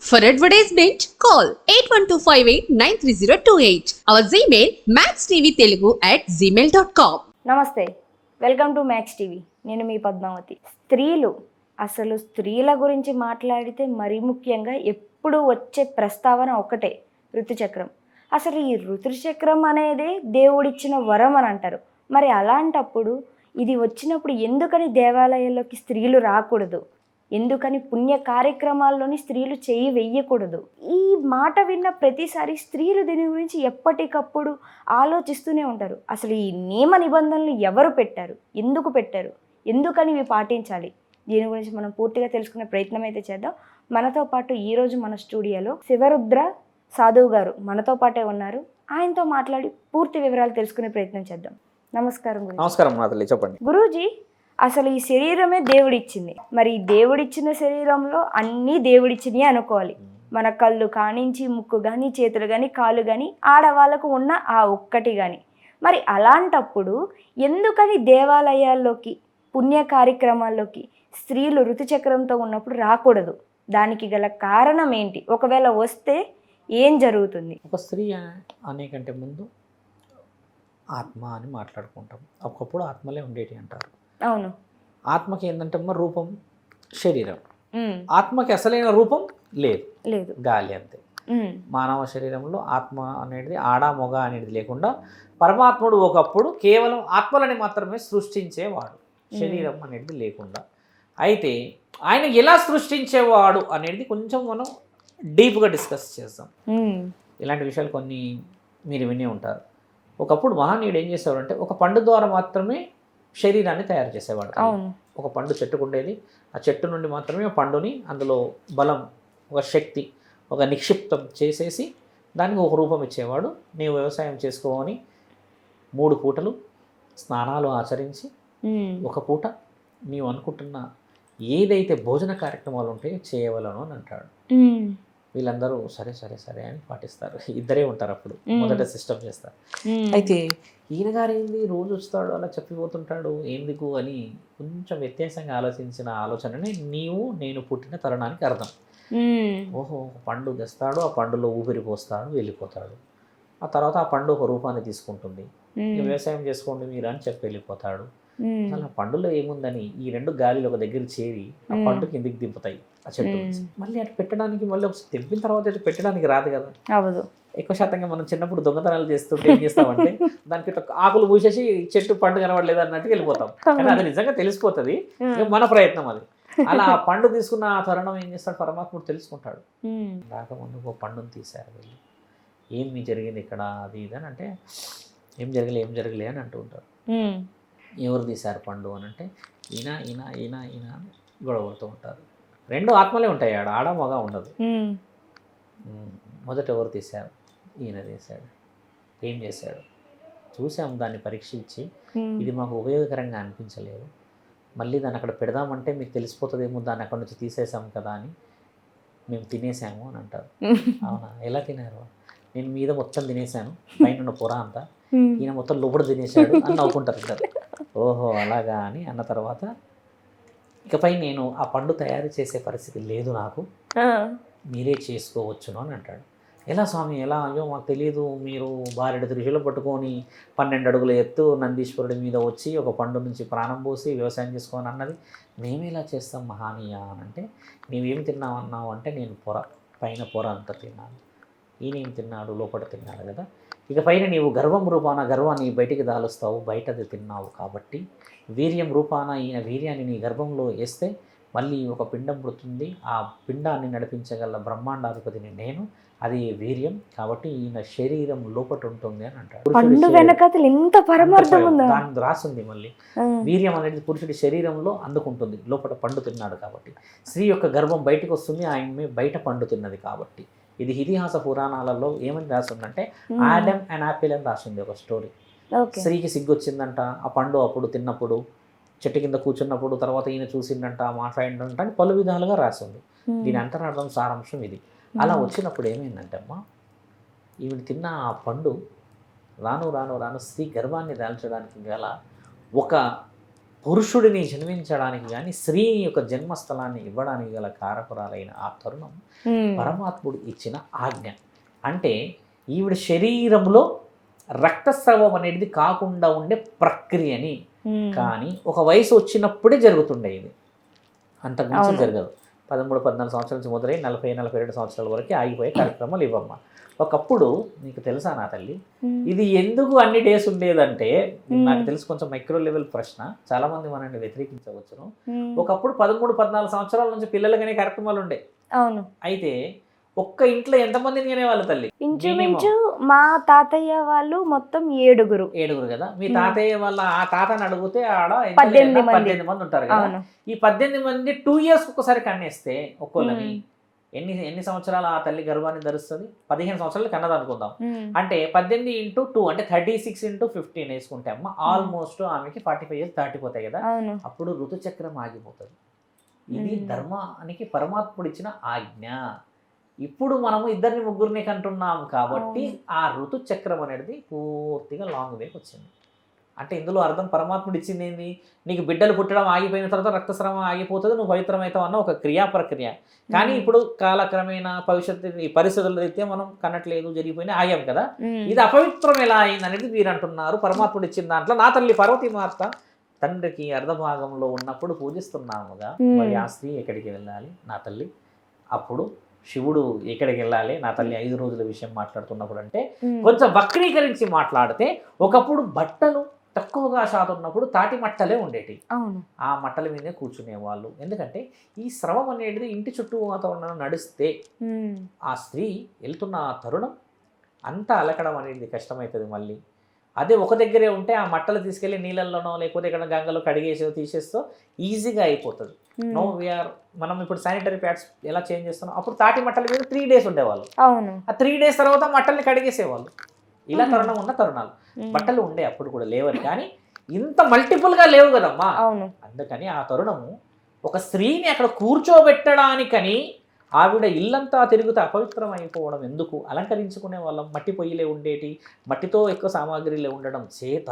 For advertisement, call 8125893028. Our Gmail maxtvtelugu@gmail.com. నమస్తే, welcome to max TV. నేను మీ పద్మావతి. స్త్రీలు, అసలు స్త్రీల గురించి మాట్లాడితే మరీ ముఖ్యంగా ఎప్పుడు వచ్చే ప్రస్తావన ఒకటే, ఋతుచక్రం. అసలు ఈ ఋతుచక్రం అనేది దేవుడిచ్చిన వరం అని అంటారు. మరి అలాంటప్పుడు ఇది వచ్చినప్పుడు ఎందుకని దేవాలయాల్లోకి స్త్రీలు రాకూడదు, ఎందుకని పుణ్య కార్యక్రమాల్లోని స్త్రీలు చేయి వెయ్యకూడదు? ఈ మాట విన్న ప్రతిసారి స్త్రీలు దీని గురించి ఎప్పటికప్పుడు ఆలోచిస్తూనే ఉంటారు. అసలు ఈ నియమ నిబంధనలు ఎవరు పెట్టారు, ఎందుకు పెట్టారు, ఎందుకని ఇవి పాటించాలి? దీని గురించి మనం పూర్తిగా తెలుసుకునే ప్రయత్నం అయితే చేద్దాం. మనతో పాటు ఈరోజు మన స్టూడియోలో శివరుద్ర సాధువు గారు మనతో పాటే ఉన్నారు. ఆయనతో మాట్లాడి పూర్తి వివరాలు తెలుసుకునే ప్రయత్నం చేద్దాం. నమస్కారం గురూజీ. నమస్కారం మాతల్లి, చెప్పండి. గురూజీ, అసలు ఈ శరీరమే దేవుడిచ్చింది. మరి ఈ దేవుడిచ్చిన శరీరంలో అన్నీ దేవుడిచ్చినవి అనుకోవాలి. మన కళ్ళు కానించి, ముక్కు కానీ, చేతులు కానీ, కాళ్ళు కానీ, ఆడవాళ్ళకు ఉన్న ఆ ఒక్కటి కానీ. మరి అలాంటప్పుడు ఎందుకని దేవాలయాల్లోకి, పుణ్య కార్యక్రమాల్లోకి స్త్రీలు ఋతుచక్రంతో ఉన్నప్పుడు రాకూడదు? దానికి గల కారణం ఏంటి? ఒకవేళ వస్తే ఏం జరుగుతుంది? ఒక స్త్రీ అనేకంటే ముందు ఆత్మ అని మాట్లాడుకుంటాం. ఒకప్పుడు ఆత్మలే ఉండేటి అంటారు. అవును. ఆత్మకి ఏంటంటే రూపం, శరీరం. ఆత్మకి అసలైన రూపం లేదు, లేదు, గాలి అంతే. మానవ శరీరంలో ఆత్మ అనేది ఆడ మొగ అనేది లేకుండా పరమాత్ముడు ఒకప్పుడు కేవలం ఆత్మలని మాత్రమే సృష్టించేవాడు, శరీరం అనేది లేకుండా. అయితే ఆయన ఎలా సృష్టించేవాడు అనేది కొంచెం మనం డీప్గా డిస్కస్ చేద్దాం. ఇలాంటి విషయాలు కొన్ని మీరు వినే ఉంటారు. ఒకప్పుడు మహనీయుడు ఏం చేసేవాడు అంటే ఒక పండు ద్వారా మాత్రమే శరీరాన్ని తయారు చేసేవాడు. ఒక పండు చెట్టుకు ఉండేది, ఆ చెట్టు నుండి మాత్రమే ఆ పండుని అందులో బలం, ఒక శక్తి, ఒక నిక్షిప్తం చేసేసి దానికి ఒక రూపం ఇచ్చేవాడు. నీవు వ్యవసాయం చేసుకోవని 3 పూటలు స్నానాలు ఆచరించి ఒక పూట నీవు అనుకుంటున్న ఏదైతే భోజన కార్యక్రమాలు ఉంటాయో చేయవలను అని అంటాడు. వీళ్ళందరూ సరే సరే సరే అని పాటిస్తారు. ఇద్దరే ఉంటారు అప్పుడు, మొదట సిస్టమ్ చేస్తారు. అయితే ఈయన గారు ఏంది రోజు వస్తాడు అలా చెప్పిపోతుంటాడు ఎందుకు అని కొంచెం వ్యత్యాసంగా ఆలోచించిన ఆలోచననే నీవు నేను పుట్టిన తరుణానికి అర్థం. ఓహో, ఒక పండు తెస్తాడు, ఆ పండులో ఊపిరి పోస్తాడు, వెళ్ళిపోతాడు. ఆ తర్వాత ఆ పండు ఒక రూపాన్ని తీసుకుంటుంది. వ్యవసాయం చేసుకోండి మీరు అని చెప్పి వెళ్ళిపోతాడు. అలా పండులో ఏముందని ఈ 2 గాలిలో ఒక దగ్గర చేరి ఆ పండు కిందికి దింపుతాయి ఆ చెట్టు. మళ్ళీ అటు పెట్టడానికి మళ్ళీ ఒకసారి తెంపిన తర్వాత అయితే పెట్టడానికి రాదు కదా. ఎక్కువ శాతంగా మనం చిన్నప్పుడు దొంగతనాలు చేస్తుంటే ఏం చేస్తామంటే దానికి ఆకులు పూసేసి చెట్టు పండు కనబడలేదు అన్నట్టు వెళ్ళిపోతాం. కానీ అది నిజంగా తెలిసిపోతుంది, మన ప్రయత్నం అది. అలా ఆ పండు తీసుకున్న ఆ తరుణం ఏం చేస్తాడు, పరమాత్ముడు తెలుసుకుంటాడు. రాకముందు ఒక పండును తీశారు వెళ్ళి, ఏమి జరిగింది ఇక్కడ అది ఇది అని అంటే ఏం జరగలే అని అంటూ ఉంటారు. ఎవరు తీశారు పండు అని అంటే ఈయన ఈయన ఈయన ఈయన అని గొడవడుతూ ఉంటారు. 2 ఆత్మలే ఉంటాయి, ఆడ మగ ఉండదు. మొదట ఎవరు తీశారు? ఈయన తీశాడు. ఏం చేశాడు? చూసాము, దాన్ని పరీక్షించి ఇది మాకు ఉపయోగకరంగా అనిపించలేదు, మళ్ళీ దాన్ని అక్కడ పెడదామంటే మీకు తెలిసిపోతుందేమో, దాన్ని అక్కడ నుంచి తీసేసాము కదా అని మేము తినేసాము అని అంటారు. అవునా, ఎలా తినారు? నేను మీద మొత్తం తినేసాను, పైన ఉన్న పొర అంతా, ఈయన మొత్తం లోపల తినేశాడు అని నవ్వుకుంటారు ఇద్దరు. ఓహో అలాగా అని అన్న తర్వాత ఇకపై నేను ఆ పండు తయారు చేసే పరిస్థితి లేదు నాకు, మీరే చేసుకోవచ్చును అని అంటాడు. ఎలా స్వామి ఎలా? అయ్యో మాకు తెలియదు, మీరు బారెడు త్రిశూలం పట్టుకొని 12 అడుగుల ఎత్తు నందీశ్వరుడి మీద వచ్చి ఒక పండు నుంచి ప్రాణం పోసి వ్యవసాయం చేసుకోని అన్నది మేమేలా చేస్తాం మహానీయ అని అంటే, నీవేమి తిన్నావు అన్నావు అంటే నేను పైన పొర అంతా తిన్నాను, ఈయనేం తిన్నాడు లోపల తిన్నాడు కదా. ఇక పైన నీవు గర్వం రూపాన గర్వాన్ని బయటికి దాలుస్తావు, బయటది తిన్నావు కాబట్టి వీర్యం రూపాన ఈయన వీర్యాన్ని నీ గర్భంలో వేస్తే మళ్ళీ ఒక పిండం పుడుతుంది, ఆ పిండాన్ని నడిపించగల బ్రహ్మాండాధిపతిని నేను, అది వీర్యం కాబట్టి ఈయన శరీరం లోపట ఉంటుంది అని అంటాడు. దాని రాసింది మళ్ళీ వీర్యం అనేది పురుషుడి శరీరంలో అందుకుంటుంది, లోపల పండు తిన్నాడు కాబట్టి. స్త్రీ యొక్క గర్భం బయటకు వస్తుంది, ఆయనమే బయట పండు తిన్నది కాబట్టి. ఇది ఇతిహాస పురాణాలలో ఏమని రాసిందంటే ఆడమ్ అండ్ యాపిల్ అని రాసింది ఒక స్టోరీ. స్త్రీకి సిగ్గు వచ్చిందంట ఆ పండు అప్పుడు తిన్నప్పుడు, చెట్టు కింద కూర్చున్నప్పుడు, తర్వాత ఈయన చూసిందంట, మాట్లాడిందంట అని పలు విధాలుగా రాసింది. దీని అంతరార్థం సారాంశం ఇది. అలా వచ్చినప్పుడు ఏమైందంటే అమ్మా, ఈవిడ తిన్న ఆ పండు రాను రాను రాను స్త్రీ గర్భాన్ని దాల్చడానికి గల ఒక పురుషుడిని జన్మించడానికి కానీ స్త్రీ యొక్క జన్మస్థలాన్ని ఇవ్వడానికి గల కారకురాలైన ఆ తరుణం పరమాత్ముడు ఇచ్చిన ఆజ్ఞ. అంటే ఈవిడ శరీరంలో రక్తస్రావం అనేది కాకుండా ఉండే ప్రక్రియని, కానీ ఒక వయసు వచ్చినప్పుడే జరుగుతుండే ఇది, అంతకుమించి జరగదు. 13-14 సంవత్సరాల నుంచి మొదలై 40-42 సంవత్సరాల వరకు ఆగిపోయే కార్యక్రమాలు ఇవ్వమ్మ. ఒకప్పుడు నీకు తెలుసా నా తల్లి, ఇది ఎందుకు అన్ని డేస్ ఉండేదంటే, నాకు తెలిసి కొంచెం మైక్రో లెవెల్ ప్రశ్న, చాలా మంది మనల్ని వ్యతిరేకించవచ్చును. ఒకప్పుడు 13-14 సంవత్సరాల నుంచి పిల్లలకనే కార్యక్రమాలు ఉండే. అవును. అయితే ఒక్క ఇంట్లో ఎంతమందిని కనేవాళ్ళు తల్లి? ఇంచుమించు మా తాతయ్య వాళ్ళు మొత్తం 7 కదా. మీ తాతయ్య వాళ్ళ ఆ తాతని అడిగితే ఆడ 18 మంది ఉంటారు కదా. ఈ 18 మంది 2 years ఒకసారి కన్నేస్తే ఒక్కోళ్ళని ఎన్ని సంవత్సరాలు ఆ తల్లి గర్భాన్ని ధరిస్తుంది? 15 సంవత్సరాలు కన్నది అనుకుందాం. అంటే 18 × 2 అంటే 36 × 15 వేసుకుంటే అమ్మ ఆల్మోస్ట్ ఆమెకి 45 years దాటిపోతాయి కదా. అప్పుడు ఋతుచక్రం ఆగిపోతుంది. ఇది ధర్మానికి పరమాత్ముడు ఇచ్చిన ఆజ్ఞ. ఇప్పుడు మనము 2-3 కంటున్నాము కాబట్టి ఆ ఋతుచక్రం అనేది పూర్తిగా లాంగ్ వేకి వచ్చింది. అంటే ఇందులో అర్థం పరమాత్ముడు ఇచ్చింది ఏంది? నీకు బిడ్డలు పుట్టడం ఆగిపోయిన తర్వాత రక్తస్రావం ఆగిపోతుంది, నువ్వు పవిత్రమవుతావు అన్న ఒక క్రియా ప్రక్రియ. కానీ ఇప్పుడు కాలక్రమేణా భవిష్యత్తు ఈ పరిస్థితుల రీత్యా మనం కన్నట్లేదు, జరిగిపోయినా ఆగాం కదా. ఇది అపవిత్రం ఎలా అయింది అనేది మీరు అంటున్నారు. పరమాత్ముడు ఇచ్చిన దాంట్లో నా తల్లి పార్వతీ మాత తండ్రికి అర్ధభాగంలో ఉన్నప్పుడు పూజిస్తున్నాముగా, మరి ఆ స్త్రీ ఎక్కడికి వెళ్ళాలి నా తల్లి? అప్పుడు శివుడు ఎక్కడికి వెళ్ళాలి నా తల్లి 5 రోజుల విషయం మాట్లాడుతున్నప్పుడు అంటే కొంచెం వక్రీకరించి మాట్లాడితే, ఒకప్పుడు బట్టలు తక్కువగా శాతం ఉన్నప్పుడు తాటి మట్టలే ఉండేటి. ఆ మట్టల మీదే కూర్చునేవాళ్ళు. ఎందుకంటే ఈ స్రవం అనేది ఇంటి చుట్టూ వాతావరణం నడిస్తే ఆ స్త్రీ వెళ్తున్న ఆ తరుణం అంతా అలకడం అనేది కష్టమవుతుంది. మళ్ళీ అదే ఒక దగ్గరే ఉంటే ఆ మట్టలు తీసుకెళ్ళి నీళ్ళల్లోనో లేకపోతే ఇక్కడ గంగలో కడిగేసో తీసేస్తో ఈజీగా అయిపోతుంది. నో వీఆర్ మనం ఇప్పుడు శానిటరీ ప్యాడ్స్ ఎలా చేంజ్ చేస్తున్నాం, అప్పుడు తాటి మట్టల మీద 3 days ఉండేవాళ్ళు. ఆ 3 days తర్వాత మట్టల్ని కడిగేసేవాళ్ళు. ఇలా తరుణం ఉన్న తరుణాలు బట్టలు ఉండే అప్పుడు కూడా లేవని, కానీ ఇంత మల్టిపుల్గా లేవు కదమ్మా. అందుకని ఆ తరుణము ఒక స్త్రీని అక్కడ కూర్చోబెట్టడానికని ఆవిడ ఇల్లంతా తిరుగుతూ అపవిత్రం అయిపోవడం ఎందుకు? అలంకరించుకునే వాళ్ళం మట్టి పొయ్యిలే ఉండేటి, మట్టితో ఎక్కువ సామాగ్రిలే ఉండడం చేత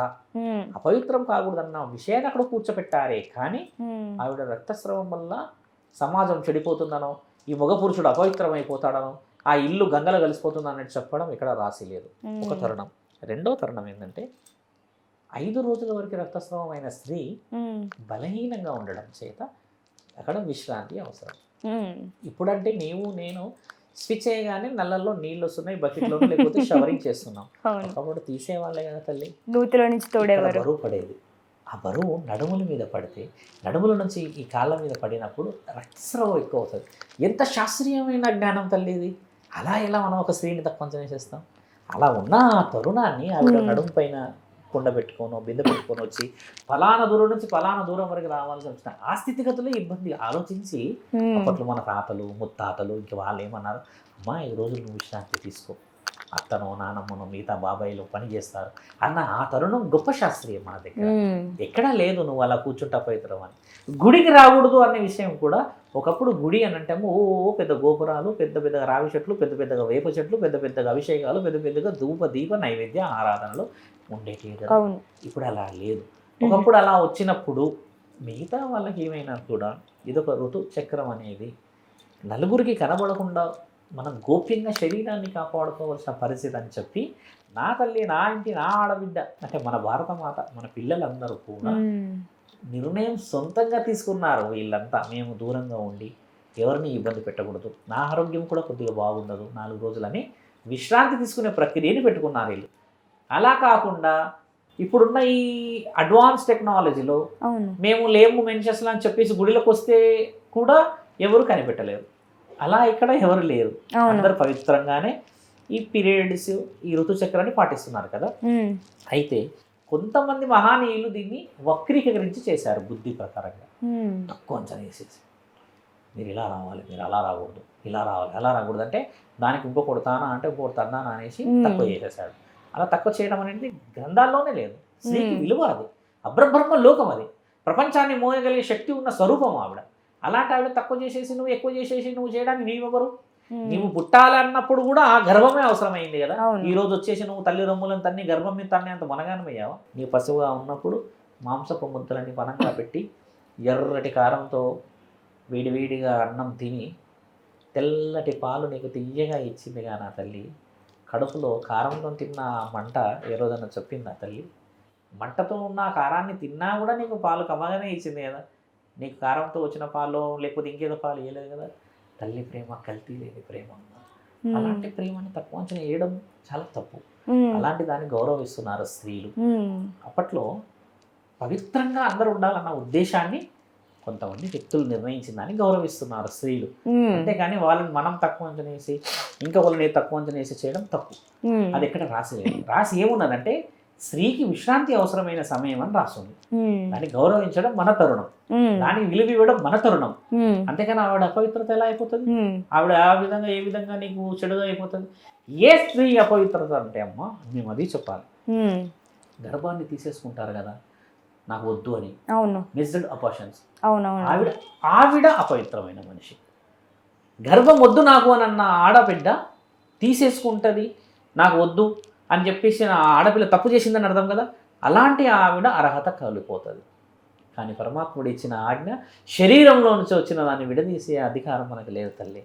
అపవిత్రం కాకూడదన్న విషయాన్ని అక్కడ కూర్చోపెట్టారే. కానీ ఆవిడ రక్తస్రావం వల్ల సమాజం చెడిపోతుందనో, ఈ మగ పురుషుడు అపవిత్రం అయిపోతాడనో, ఆ ఇల్లు గంగలో కలిసిపోతుంది అన్నట్టు చెప్పడం ఇక్కడ రాసి లేదు. ఒక తరుణం. రెండో తరుణం ఏంటంటే 5 రోజుల వరకు రక్తస్రావం అయిన స్త్రీ బలహీనంగా ఉండడం చేత అక్కడ విశ్రాంతి అవసరం. ఇప్పుడంటే నేను స్విచ్ చేయగానే నల్లల్లో నీళ్ళు వస్తున్నాయి, బకెట్లో లేకపోతే షవరింగ్ చేస్తున్నాం. ఒకప్పుడు తీసేవాళ్ళే కదా తల్లి, నూతిలో నుంచి తోడేవారు. బరువు పడేది. ఆ బరువు నడుముల మీద పడితే, నడుముల నుంచి ఈ కాళ్ళ మీద పడినప్పుడు రక్తస్రావం ఎక్కువ అవుతుంది. ఎంత శాస్త్రీయమైన జ్ఞానం తల్లి ఇది! అలా ఎలా మనం ఒక స్త్రీని తక్కువ చేస్తాం? అలా ఉన్న ఆ తరుణాన్ని ఆవిడ నడుము పైన కుండ పెట్టుకోను, బిందె పెట్టుకొని వచ్చి ఫలానా దూరం నుంచి ఫలానా దూరం వరకు రావాల్సి వచ్చిన ఆ స్థితిగతులు ఇబ్బంది ఆలోచించి, అప్పట్లో మన తాతలు ముత్తాతలు ఇంక వాళ్ళు ఏమన్నారు, అమ్మా 5 రోజులు నువ్వు విశ్రాంతి తీసుకో, అత్తనో నానమ్మనో మిగతా బాబాయిలు పని చేస్తారు అన్న ఆ తరుణం గొప్ప శాస్త్రీయం మన దగ్గర ఎక్కడా లేదు. నువ్వు అలా కూర్చుంటా పవిత్రం అని గుడికి రాకూడదు అనే విషయం కూడా ఒకప్పుడు గుడి అని అంటేమో పెద్ద గోపురాలు, పెద్ద పెద్దగా రావి చెట్లు, పెద్ద పెద్దగా వేప చెట్లు, పెద్ద పెద్దగా అభిషేకాలు, పెద్ద పెద్దగా ధూప దీప నైవేద్య ఆరాధనలు ఉండేటి కదా. ఇప్పుడు అలా లేదు. ఒకప్పుడు అలా వచ్చినప్పుడు మిగతా వాళ్ళకి ఏమైనా కూడా ఇదొక ఋతు చక్రం అనేది నలుగురికి కనబడకుండా మనం గోప్యంగా శరీరాన్ని కాపాడుకోవాల్సిన పరిస్థితి అని చెప్పి నా తల్లి, నా ఇంటి, నా ఆడబిడ్డ అంటే మన భారతమాత, మన పిల్లలందరూ కూడా నిర్ణయం సొంతంగా తీసుకున్నారు. వీళ్ళంతా మేము దూరంగా ఉండి ఎవరిని ఇబ్బంది పెట్టకూడదు, నా ఆరోగ్యం కూడా కొద్దిగా బాగుండదు, 4 రోజులని విశ్రాంతి తీసుకునే ప్రక్రియని పెట్టుకున్నారు వీళ్ళు. అలా కాకుండా ఇప్పుడున్న ఈ అడ్వాన్స్ టెక్నాలజీలో మేము లేము మెన్షన్స్లో అని చెప్పేసి గుడిలోకి వస్తే కూడా ఎవరు కనిపెట్టలేరు. అలా ఇక్కడ ఎవరు లేరు. అందరు పవిత్రంగానే ఈ పీరియడ్స్, ఈ ఋతుచక్రాన్ని పాటిస్తున్నారు కదా. అయితే కొంతమంది మహానీయులు దీన్ని వక్రీకరించి చేశారు. బుద్ధి ప్రకారంగా తక్కువ అంచనా వేసేసి, మీరు ఇలా రావాలి, మీరు అలా రాకూడదు, ఇలా రావాలి, అలా రాకూడదు అంటే దానికి ఇంకొకటి తానా అంటే ఇంకొకటి తన్నానా అనేసి తక్కువ చేసేసాడు. అలా తక్కువ చేయడం అనేది గ్రంథాల్లోనే లేదు. స్త్రీకి విలువ అది, అబ్రబ్రహ్మ లోకం, అది ప్రపంచాన్ని మోయగలిగే శక్తి ఉన్న స్వరూపం ఆవిడ. అలాంటి ఆవిడ తక్కువ చేసేసి నువ్వు ఎక్కువ చేసేసి నువ్వు చేయడానికి నీవెవరు? నువ్వు పుట్టాలన్నప్పుడు కూడా ఆ గర్భమే అవసరమైంది కదా. ఈ రోజు వచ్చేసి నువ్వు తల్లి రొమ్ములను తన్ని గర్భం మీద తన్ని అంత మనగానమయ్యావా? నీ పశువుగా ఉన్నప్పుడు మాంసపు ముద్దలని వనంగా పెట్టి ఎర్రటి కారంతో వేడివేడిగా అన్నం తిని తెల్లటి పాలు నీకు తియ్యగా ఇచ్చిందిగా నా తల్లి. కడుపులో కారంతో తిన్న ఆ మంట ఏ రోజన్నా చెప్పింది నా తల్లి. మంటతో ఉన్న ఆ కారాన్ని తిన్నా కూడా నీకు పాలు కమ్మగానే ఇచ్చింది కదా. నీకు కారంతో వచ్చిన పాలు లేకపోతే ఇంకేదో పాలు ఇవ్వలేదు కదా. తల్లి ప్రేమ కల్తీ లేని ప్రేమ. అలాంటి ప్రేమని తక్కువ అంచనా వేయడం చాలా తప్పు. అలాంటి దాన్ని గౌరవిస్తున్నారు స్త్రీలు. అప్పట్లో పవిత్రంగా అందరూ ఉండాలన్న ఉద్దేశాన్ని కొంతమంది వ్యక్తులు నిర్ణయించిన దాన్ని గౌరవిస్తున్నారు స్త్రీలు. అంతేకాని వాళ్ళని మనం తక్కువ అంచనా వేసి ఇంకా వాళ్ళని తక్కువ అంచనా వేసి చేయడం తప్పు. అది ఎక్కడ రాసి లేదు. రాసి ఏమున్నదంటే స్త్రీకి విశ్రాంతి అవసరమైన సమయం అని రాస్తుంది. దాన్ని గౌరవించడం మన తరుణం, దానికి విలువ ఇవ్వడం మన తరుణం. అంతేకాని ఆవిడ అపవిత్రత ఎలా అయిపోతుంది? ఆవిడ ఆ విధంగా ఏ విధంగా నీకు చెడుగా అయిపోతుంది? ఏ స్త్రీ అపవిత్రత అంటే అమ్మా మేము అది చెప్పాలి. గర్భాన్ని తీసేసుకుంటారు కదా నాకు వద్దు అని, మిస్డ్ అబార్షన్స్. ఆవిడ అపవిత్రమైన మనిషి. గర్భం వద్దు నాకు అని అన్న ఆడబిడ్డ తీసేసుకుంటుంది నాకు వద్దు అని చెప్పేసి ఆ ఆడపిల్ల తప్పు చేసిందని అర్థం కదా. అలాంటి ఆవిడ అర్హత కలిగిపోతుంది. కానీ పరమాత్ముడు ఇచ్చిన ఆజ్ఞ శరీరంలో నుంచి వచ్చిన దాన్ని విడదీసే అధికారం మనకు లేదు తల్లి.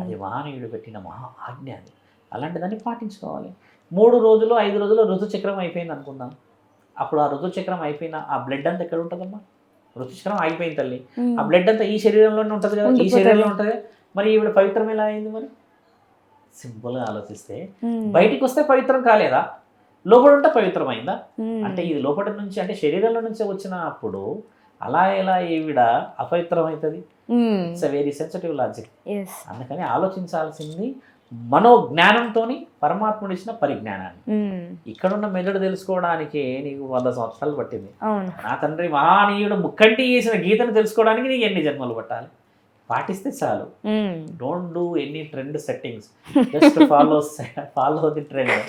అది మహనీయుడు పెట్టిన మహా ఆజ్ఞ. అది అలాంటి దాన్ని పాటించుకోవాలి. 3 రోజులు 5 రోజులు ఋతుచక్రం అయిపోయింది అనుకుందాం. అప్పుడు ఆ ఋతుచక్రం అయిపోయిన ఆ బ్లడ్ అంతా ఎక్కడ ఉంటుందమ్మా? ఋతుచక్రం ఆగిపోయింది తల్లి. ఆ బ్లడ్ అంతా ఈ శరీరంలోనే ఉంటుంది కదా, ఈ శరీరంలో ఉంటుంది. మరి ఈవిడ పవిత్రం ఎలా అయింది? మరి సింపుల్గా ఆలోచిస్తే బయటికి వస్తే పవిత్రం కాలేదా? లోపల ఉంటే పవిత్రమైందా? అంటే ఇది లోపల నుంచి అంటే శరీరంలో నుంచి వచ్చినప్పుడు అలా ఎలా ఈవిడ అపవిత్రం అవుతుంది? It's a very sensitive logic. అందుకని ఆలోచించాల్సింది మనోజ్ఞానంతో పరమాత్ముడు ఇచ్చిన పరిజ్ఞానాన్ని. ఇక్కడున్న మెదడు తెలుసుకోవడానికి నీకు 100 సంవత్సరాలు పట్టింది. నా తండ్రి మహానీయుడు ముక్కంటి చేసిన గీతను తెలుసుకోవడానికి నీకు ఎన్ని జన్మలు పట్టాలి? పాటిస్తే చాలు. Don't do any trend settings, just follow the trend.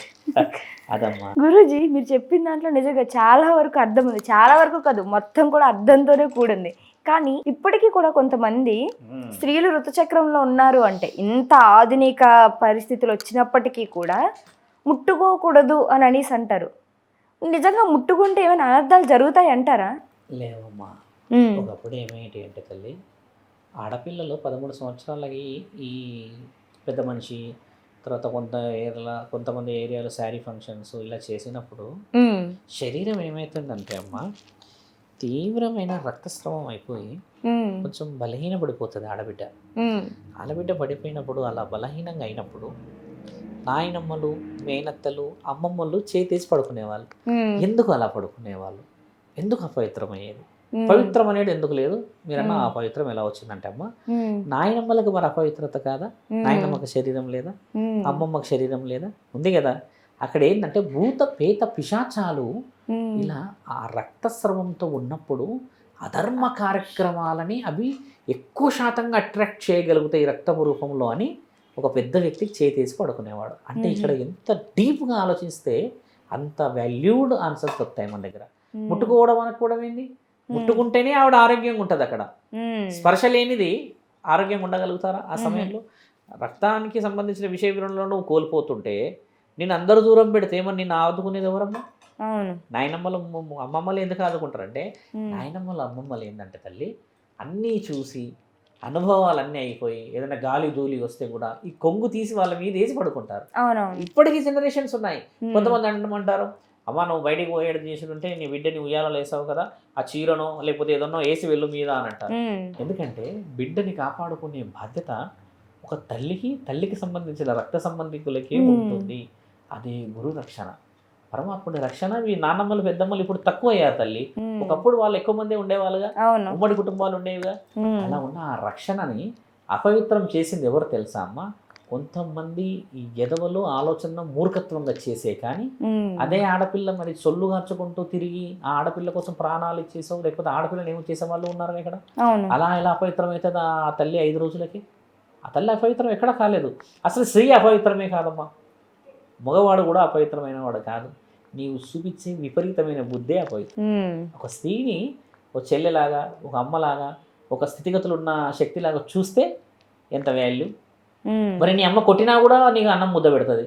అదమ్మా గురూజీ, మీరు చెప్పిన దాంట్లో నిజంగా చాలా వరకు అర్థం ఉంది. చాలా వరకు కాదు, మొత్తం కూడా అర్థంతోనే కూడింది. కానీ ఇప్పటికీ కూడా కొంతమంది స్త్రీలు ఋతుచక్రంలో ఉన్నారు అంటే ఇంత ఆధునిక పరిస్థితులు వచ్చినప్పటికీ కూడా ముట్టుకోకూడదు అని అనేసి అంటారు. నిజంగా ముట్టుకుంటే ఏమైనా అనర్థాలు జరుగుతాయి అంటారా? లేవమ్మా. ఒకప్పుడు ఏమేంటి అంటే తల్లి, ఆడపిల్లలు 13 సంవత్సరాలకి ఈ పెద్ద మనిషి తర్వాత కొంతమంది ఏరియాలో శారీ ఫంక్షన్స్ ఇలా చేసినప్పుడు శరీరం ఏమవుతుందంటే అమ్మ తీవ్రమైన రక్తస్రావం అయిపోయి కొంచెం బలహీనపడిపోతుంది ఆడబిడ్డ. ఆడబిడ్డ పడిపోయినప్పుడు అలా బలహీనంగా అయినప్పుడు నాయనమ్మలు, మేనత్తలు, అమ్మమ్మలు చేతేసి పడుకునేవాళ్ళు. ఎందుకు అలా పడుకునేవాళ్ళు? ఎందుకు అపవిత్రమయ్యేది? పవిత్రం అనేది ఎందుకు లేదు? మీరన్నా ఆ పవిత్రం ఎలా వచ్చిందంటే అమ్మ నాయనమ్మలకు మరి అపవిత్రత కాదా? నాయనమ్మకు శరీరం లేదా? అమ్మమ్మకు శరీరం లేదా? ఉంది కదా. అక్కడ ఏంటంటే భూత పేత పిశాచాలు ఇలా ఆ రక్తస్రవంతో ఉన్నప్పుడు అధర్మ కార్యక్రమాలని అవి ఎక్కువ శాతంగా అట్రాక్ట్ చేయగలుగుతాయి రక్తపు రూపంలో అని ఒక పెద్ద వ్యక్తికి చేతేసి పడుకునేవాడు. అంటే ఇక్కడ ఎంత డీప్గా ఆలోచిస్తే అంత వాల్యూడ్ ఆన్సర్స్ వస్తాయి మన దగ్గర. ముట్టుకోవడం అనుకోవడం ఏంది? ముట్టుకుంటేనే ఆవిడ ఆరోగ్యంగా ఉంటుంది. అక్కడ స్పర్శ లేనిది ఆరోగ్యంగా ఉండగలుగుతారా? ఆ సమయంలో రక్తానికి సంబంధించిన విషయ వివరణలో నువ్వు కోల్పోతుంటే నేను అందరూ దూరం పెడితే మరి నిన్ను ఆదుకునేది ఎవరమ్మా? నాయనమ్మలు అమ్మమ్మలు ఎందుకు ఆదుకుంటారంటే నాయనమ్మలు అమ్మమ్మలు ఏంటంటే తల్లి అన్నీ చూసి అనుభవాలన్నీ అయిపోయి ఏదైనా గాలి ధూళి వస్తే కూడా ఈ కొంగు తీసి వాళ్ళ మీద వేసి పడుకుంటారు. ఇప్పటికీ జనరేషన్స్ ఉన్నాయి. కొంతమంది అంటమంటారు, అమ్మ నువ్వు బయటికి పోయేది చేసినట్టుంటే నీ బిడ్డని ఉయ్యాలలో వేసావు కదా, ఆ చీరనో లేకపోతే ఏదన్నో వేసి వెళ్ళు మీద అని అంటారు. ఎందుకంటే బిడ్డని కాపాడుకునే బాధ్యత ఒక తల్లికి సంబంధించిన రక్త సంబంధికులకే ఉంటుంది. అది గురు రక్షణ, పరమాత్ముడి రక్షణ. ఈ నాన్నమ్మలు పెద్దమ్మలు ఇప్పుడు తక్కువ అయ్యారు తల్లి. ఒకప్పుడు వాళ్ళు ఎక్కువ మంది ఉండేవాళ్ళుగా, ఉమ్మడి కుటుంబాలు ఉండేవిగా. అలా ఉన్న ఆ రక్షణని అపవిత్రం చేసింది ఎవరు తెలుసా అమ్మ? కొంతమంది ఈ ఎదవలు ఆలోచన మూర్ఖత్వంగా చేసే. కానీ అదే ఆడపిల్ల మరి సొల్లు గార్చుకుంటూ తిరిగి ఆ ఆడపిల్ల కోసం ప్రాణాలు ఇచ్చేసావు, లేకపోతే ఆడపిల్లని ఏమో చేసే వాళ్ళు ఉన్నారు ఇక్కడ. అలా ఎలా అపవిత్రం అవుతుంది ఆ తల్లి 5 రోజులకి? ఆ తల్లి అపవిత్రం ఎక్కడ కాలేదు. అసలు స్త్రీ అపవిత్రమే కాదమ్మా, మగవాడు కూడా అపవిత్రమైన వాడు కాదు. నీవు చూపించే విపరీతమైన బుద్ధే అపవిత్రం. ఒక స్త్రీని ఒక చెల్లెలాగా, ఒక అమ్మలాగా, ఒక స్థితిగతులు ఉన్న శక్తిలాగా చూస్తే ఎంత వాల్యూ. మరి నీ అమ్మ కొట్టినా కూడా నీకు అన్నం ముద్ద పెడుతుంది,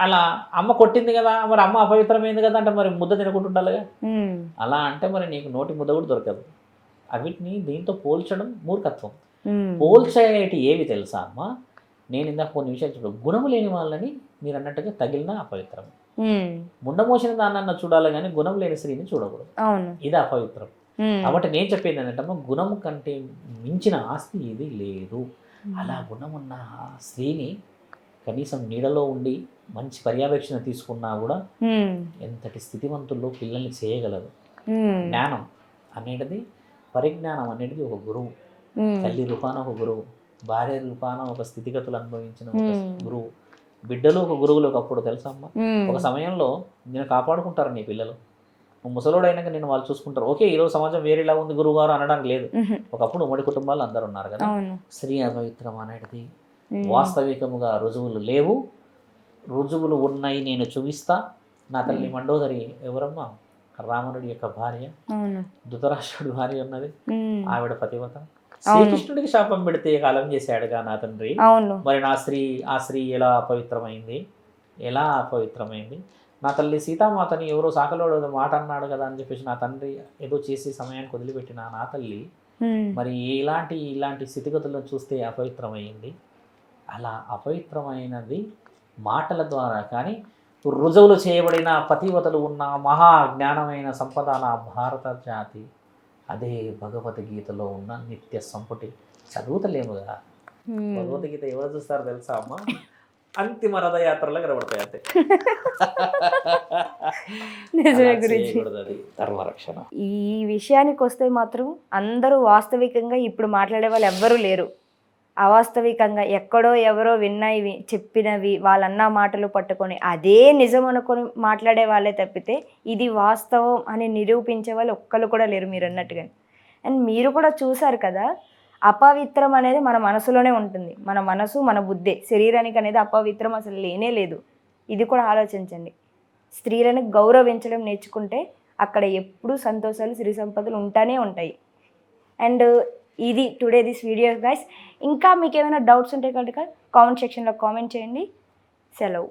అలా అమ్మ కొట్టింది కదా, మరి అమ్మ అపవిత్రమైంది కదా అంటే మరి ముద్ద తినకుంటుండాలిగా. అలా అంటే మరి నీకు నోటి ముద్ద కూడా దొరకదు. అవిటిని దీంతో పోల్చడం మూర్ఖత్వం. పోల్చేటి ఏవి తెలుసా అమ్మ, నేను ఇందాక కొన్ని విషయాలు చూడ, గుణము లేని వాళ్ళని మీరు అన్నట్టుగా తగిలిన అపవిత్రం. ముండమోసిన దాన్నన్న చూడాలి కానీ గుణం లేని స్త్రీని చూడకూడదు, ఇది అపవిత్రం. కాబట్టి నేను చెప్పేది ఏంటంటే గుణము కంటే మించిన ఆస్తి ఇది లేదు. అలా గుణమున్న స్త్రీని కనీసం నీడలో ఉండి మంచి పర్యవేక్షణ తీసుకున్నా కూడా ఎంతటి స్థితివంతుల్లో పిల్లల్ని చేయగలదు. జ్ఞానం అనేది, పరిజ్ఞానం అనేది ఒక గురువు. తల్లి రూపాన ఒక గురువు, భార్య రూపాన ఒక స్థితిగతులు అనుభవించిన ఒక గురువు, బిడ్డలు ఒక గురువులు. ఒకప్పుడు తెలుసా అమ్మ, ఒక సమయంలో నేను కాపాడుకుంటారు నీ పిల్లలు, ముసలోడైనాక నేను వాళ్ళు చూసుకుంటారు. ఓకే, ఈరోజు సమాజం వేరేలా ఉంది గురువు గారు అనడానికి లేదు. ఒకప్పుడు ఉమ్మడి కుటుంబాలు అందరు ఉన్నారు కదా. స్త్రీ అపవిత్రం అనేది వాస్తవికముగా రుజువులు లేవు. రుజువులు ఉన్నాయి, నేను చూపిస్తా. నా తల్లి మండోదరి ఎవరమ్మా, రావణుడి యొక్క భార్య, ధృతరాష్ట్రుడి భార్య ఉన్నది, ఆవిడ పతివత. శ్రీకృష్ణుడికి శాపం పెడితే కాలం చేశాడుగా నా తండ్రి. మరి ఆ స్త్రీ ఎలా అపవిత్రమైంది, ఎలా అపవిత్రమైంది? నా తల్లి సీతామాతని ఎవరో సాకలోడు మాట అన్నాడు కదా అని చెప్పేసి నా తండ్రి ఏదో చేసి సమయానికి వదిలిపెట్టిన నా తల్లి మరి ఇలాంటి స్థితిగతులను చూస్తే అపవిత్రమైంది. అలా అపవిత్రమైనది మాటల ద్వారా కానీ రుజువులు చేయబడిన పతివతలు ఉన్న మహా జ్ఞానమైన సంపద నా భారత జాతి. అదే భగవద్గీతలో ఉన్న నిత్య సంపుటి. చదువుతలేముగా భగవద్గీత ఎవరు చూస్తారు తెలుసా అమ్మ? అంతిమ రథయాత్రలో కనబడతాయి అంతే. నిజమే గురించి. ధర్మరక్షణ. ఈ విషయానికి వస్తే మాత్రం అందరూ వాస్తవికంగా ఇప్పుడు మాట్లాడే వాళ్ళు ఎవ్వరూ లేరు. అవాస్తవికంగా ఎక్కడో ఎవరో విన్నవి చెప్పినవి వాళ్ళన్న మాటలు పట్టుకొని అదే నిజం అనుకొని మాట్లాడే వాళ్ళే తప్పితే ఇది వాస్తవం అని నిరూపించే వాళ్ళు ఒక్కరు కూడా లేరు మీరు అన్నట్టుగా. అండ్ మీరు కూడా చూసారు కదా, అపవిత్రం అనేది మన మనసులోనే ఉంటుంది. మన మనసు మన బుద్ధే. శరీరానికి అనేది అపవిత్రం అసలు లేనే లేదు. ఇది కూడా ఆలోచించండి. స్త్రీలను గౌరవించడం నేర్చుకుంటే అక్కడ ఎప్పుడూ సంతోషాలు సిరి సంపదలు ఉంటానే ఉంటాయి. అండ్ ఇది టుడే దిస్ వీడియో గైస్. ఇంకా మీకు ఏమైనా డౌట్స్ ఉంటే కనుక కామెంట్ సెక్షన్లో కామెంట్ చేయండి. సెలవు.